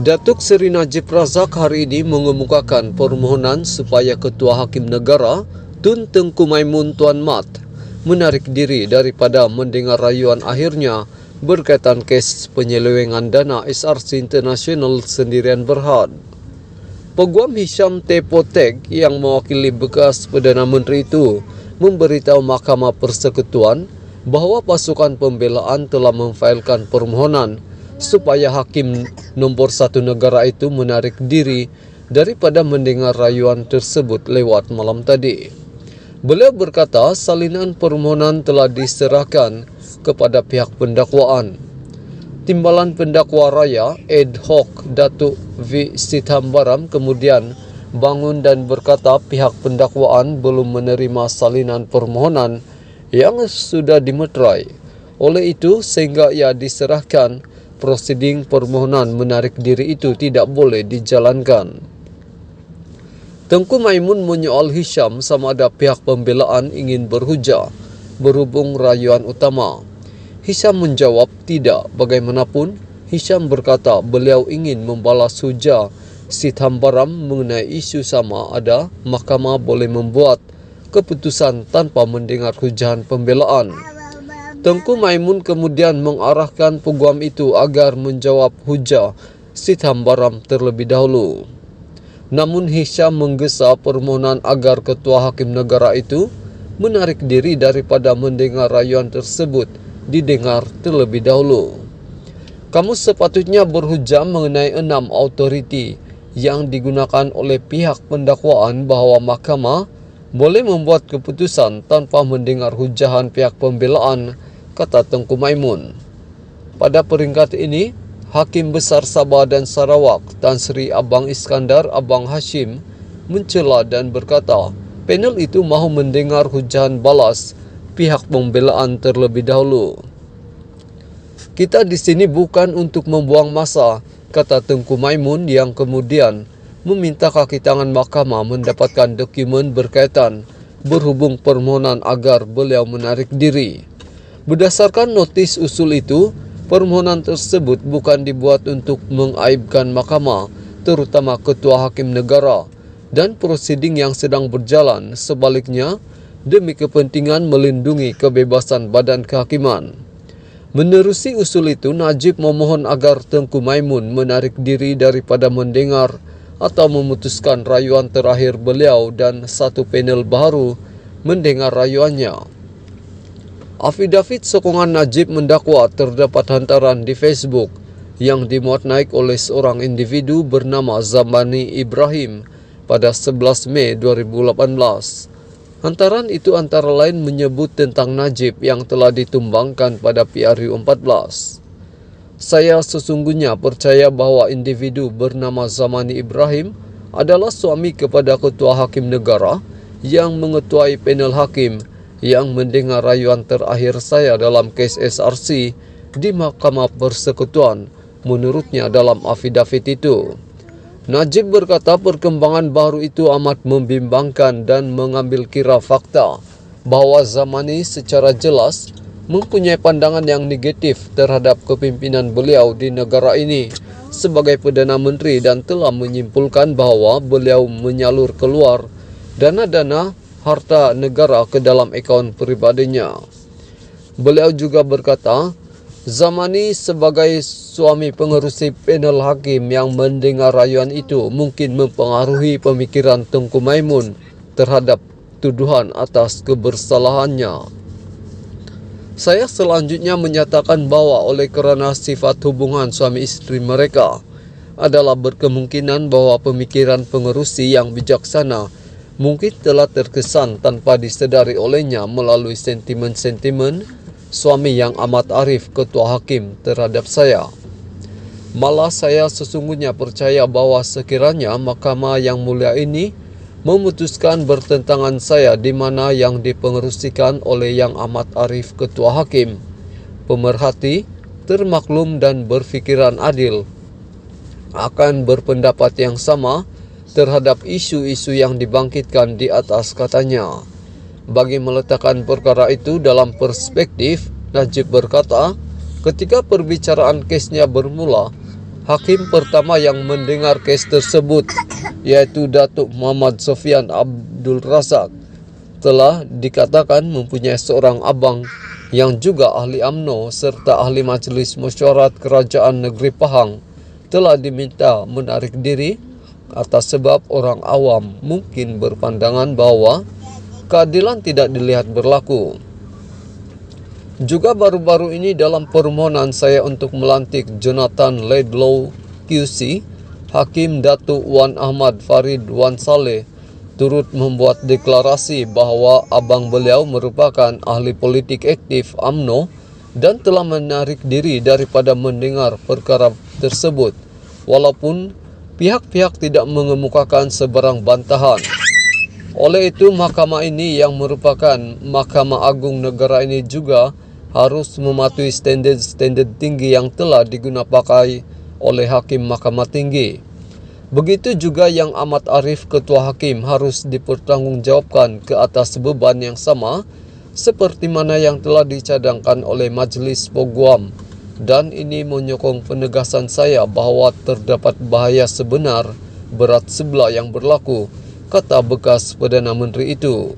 Datuk Seri Najib Razak hari ini mengemukakan permohonan supaya Ketua Hakim Negara Tun Tengku Maimun Tuan Mat menarik diri daripada mendengar rayuan akhirnya berkaitan kes penyelewengan dana SRC International Sendirian Berhad. Peguam Hisham T. Potek yang mewakili bekas Perdana Menteri itu memberitahu Mahkamah Persekutuan bahawa pasukan pembelaan telah memfailkan permohonan supaya Hakim nombor 1 negara itu menarik diri daripada mendengar rayuan tersebut lewat malam tadi. Beliau berkata salinan permohonan telah diserahkan kepada pihak pendakwaan. Timbalan Pendakwa Raya Ad Hoc Datuk V. Sithambaram kemudian bangun dan berkata pihak pendakwaan belum menerima salinan permohonan yang sudah dimeterai. Oleh itu, sehingga ia diserahkan, prosiding permohonan menarik diri itu tidak boleh dijalankan. Tengku Maimun menyoal Hisham sama ada pihak pembelaan ingin berhujah berhubung rayuan utama. Hisham menjawab tidak. Bagaimanapun, Hisham berkata beliau ingin membalas hujah Sithambaram mengenai isu sama ada mahkamah boleh membuat keputusan tanpa mendengar hujahan pembelaan. Tengku Maimun kemudian mengarahkan peguam itu agar menjawab hujah Sithambaram terlebih dahulu. Namun Hisham menggesa permohonan agar Ketua Hakim Negara itu menarik diri daripada mendengar rayuan tersebut didengar terlebih dahulu. Kamu sepatutnya berhujah mengenai 6 autoriti yang digunakan oleh pihak pendakwaan bahawa mahkamah boleh membuat keputusan tanpa mendengar hujahan pihak pembelaan, kata Tengku Maimun. Pada peringkat ini, Hakim Besar Sabah dan Sarawak Tan Sri Abang Iskandar Abang Hashim mencela dan berkata panel itu mahu mendengar hujahan balas pihak pembelaan terlebih dahulu. Kita di sini bukan untuk membuang masa, kata Tengku Maimun yang kemudian meminta kaki tangan mahkamah mendapatkan dokumen berkaitan berhubung permohonan agar beliau menarik diri. Berdasarkan notis usul itu, permohonan tersebut bukan dibuat untuk mengaibkan mahkamah, terutama Ketua Hakim Negara dan prosiding yang sedang berjalan. Sebaliknya, demi kepentingan melindungi kebebasan badan kehakiman. Menerusi usul itu, Najib memohon agar Tengku Maimun menarik diri daripada mendengar atau memutuskan rayuan terakhir beliau dan satu panel baru mendengar rayuannya. Afidavit sokongan Najib mendakwa terdapat hantaran di Facebook yang dimuat naik oleh seorang individu bernama Zamani Ibrahim pada 11 Mei 2018. Hantaran itu antara lain menyebut tentang Najib yang telah ditumbangkan pada PRU 14. Saya sesungguhnya percaya bahawa individu bernama Zamani Ibrahim adalah suami kepada Ketua Hakim Negara yang mengetuai panel hakim yang mendengar rayuan terakhir saya dalam kes SRC di Mahkamah Persekutuan, menurutnya dalam afidavit itu. Najib berkata perkembangan baru itu amat membimbangkan dan mengambil kira fakta bahawa Zamani secara jelas mempunyai pandangan yang negatif terhadap kepimpinan beliau di negara ini sebagai Perdana Menteri dan telah menyimpulkan bahawa beliau menyalur keluar dana-dana harta negara ke dalam akaun peribadinya. Beliau juga berkata, Zamani sebagai suami pengerusi panel hakim yang mendengar rayuan itu mungkin mempengaruhi pemikiran Tengku Maimun terhadap tuduhan atas kebersalahannya. Saya selanjutnya menyatakan bahawa oleh kerana sifat hubungan suami isteri mereka adalah berkemungkinan bahawa pemikiran pengerusi yang bijaksana mungkin telah terkesan tanpa disedari olehnya melalui sentimen-sentimen suami yang amat arif Ketua Hakim terhadap saya. Malah saya sesungguhnya percaya bahawa sekiranya mahkamah yang mulia ini memutuskan bertentangan saya di mana yang dipengerusikan oleh yang amat arif Ketua Hakim, pemerhati, termaklum dan berfikiran adil, akan berpendapat yang sama terhadap isu-isu yang dibangkitkan di atas, katanya. Bagi meletakkan perkara itu dalam perspektif, Najib berkata, ketika perbicaraan kesnya bermula, Hakim pertama yang mendengar kes tersebut, yaitu Datuk Muhammad Sofian Abdul Razak, telah dikatakan mempunyai seorang abang yang juga ahli UMNO serta ahli Majlis Mesyuarat Kerajaan Negeri Pahang telah diminta menarik diri atas sebab orang awam mungkin berpandangan bahawa keadilan tidak dilihat berlaku. Juga baru-baru ini dalam permohonan saya untuk melantik Jonathan Laidlaw QC, Hakim Datuk Wan Ahmad Farid Wan Saleh turut membuat deklarasi bahawa abang beliau merupakan ahli politik aktif UMNO dan telah menarik diri daripada mendengar perkara tersebut, walaupun pihak-pihak tidak mengemukakan sebarang bantahan. Oleh itu, mahkamah ini yang merupakan Mahkamah Agung Negara ini juga harus mematuhi standard tinggi yang telah digunapakai oleh Hakim Mahkamah Tinggi. Begitu juga yang Ahmad Arif Ketua Hakim harus dipertanggungjawabkan ke atas beban yang sama seperti mana yang telah dicadangkan oleh Majlis Peguam, dan ini menyokong penegasan saya bahawa terdapat bahaya sebenar berat sebelah yang berlaku, kata bekas Perdana Menteri itu.